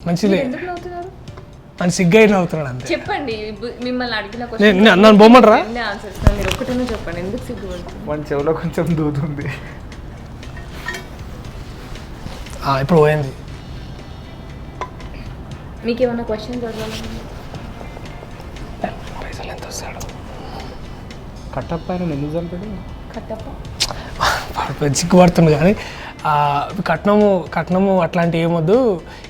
మంచిదే. ఎందుకు నవ్వుతున్నారు? అని సిగ్గా అవుతున్నాడు అంతే. చెప్పండి, మిమ్మల్ని అడిగిన నన్ను బొమ్మరా ఆన్సర్స్ మీరు ఒకటేనా చెప్పండి, ఎందుకు సిగ్గుపడుతుంది? మన చెవిలో కొంచెం దూతుంది. ఇప్పుడు పోయింది. మీకు ఏమైనా క్వశ్చన్స్ అడగాలండి? పైసలు ఎంత వస్తాడు? కట్టప్ప ఆయన ఎందుకు చంపాడు? కట్టప్ప సిగ్గుపడుతుంది కానీ కట్నము అట్లాంటివి ఏమొద్దు,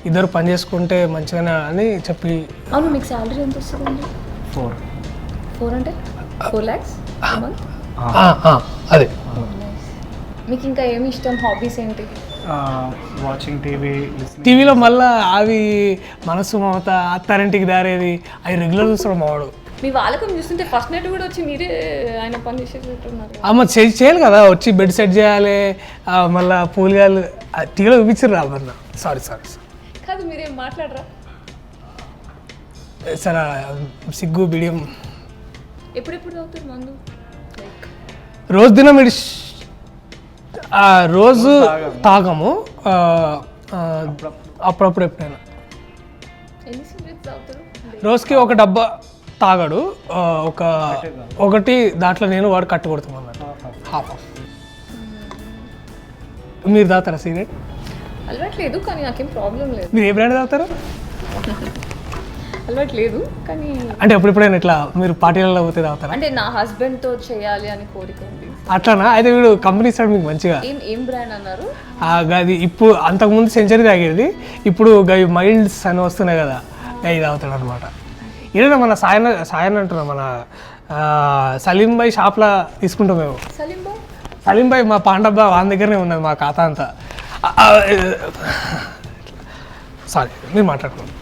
ఇద్దరు పని చేసుకుంటే మంచిగానే అని చెప్పి. అవును, మీకు శాలరీ ఎంత వస్తుందండి? 4 అంటే 4 lakhs అదే. మీకు ఇంకా ఏమి ఇష్టం, హాబీస్ ఏంటి? Watching TV. టీవీలో మళ్ళీ అవి మనసు మమత, అత్తారింటికి దారేది, అవి రెగ్యులర్ చూస్తాడు మావాడు. మీ వాళ్ళకం చూస్తుంటే ఫస్ట్ నైట్ కూడా వచ్చి మీరే ఆయన పని చేసేటట్టున్నారు. అమ్మ చేయాలి కదా, వచ్చి బెడ్ సెట్ చేయాలి, మళ్ళీ పూలుగాలు టీవీలో చూపించారు రాబన్న. సారీ కాదు, మీరేం మాట్లాడరా? సరే సిగ్గు బిడియం. ఎప్పుడెప్పుడు తాగుతారు మందు? రోజు దినం రోజు తాగము, అప్పుడప్పుడు ఎప్పుడైనా. ఎన్ని సిగరెట్స్ తాగుతారు? రోజుకి ఒక డబ్బా తాగడు, ఒకటి దాంట్లో నేను వాడు కట్టు కొడుతున్నాను, హాఫ్. మీరు తాగుతారా సిగరెట్? అలవాట్లేదు, కానీ నాకేం ప్రాబ్లం లేదు. మీరు ఏ బ్రాండ్ తాగుతారు? అలవాట్లేదు, కానీ అంటే ఎప్పుడెప్పుడైనా ఇట్లా మీరు పార్టీలలో పోతే తాగుతారా? అంటే నా హస్బెండ్తో చేయాలి అని కోరిక ఉంది. అట్లానా? అయితే వీడు కంపెనీ ఇస్తాడు మీకు మంచిగా. ఏం బ్రాండ్ అన్నారు? అది ఇప్పుడు అంతకుముందు సెంచరీ తాగేది, ఇప్పుడు మైల్డ్స్ అని వస్తున్నాయి కదా, అవి తాగుతాడు అనమాట. ఇదే మన సాయన్ అంటున్నాం, మన సలీం భాయ్ షాప్లో తీసుకుంటాం మేము. సలీం భాయ్ మా పాండబ్బా వాని దగ్గరనే ఉన్నది మా ఖాతా అంతా. సారీ, మీరు మాట్లాడుకోండి.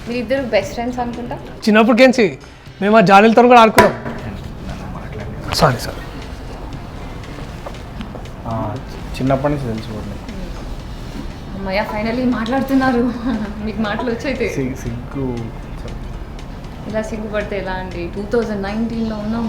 మీరిద్దరు బెస్ట్ ఫ్రెండ్స్ అనుకుంటా. చిన్నప్పటికేంచి మేము ఆ జాలీలతో కూడా ఆడుకున్నాం. సారీ చిన్నప్పటి నుంచి తెలుసుకోండి. అమ్మయ్య, ఫైనల్లీ మాట్లాడుతున్నారు. మీకు మాటలు వచ్చైతే. సిగ్గు ఇలా సిగ్గుపడితే ఎలా అండి? 2019లో ఉన్నాం.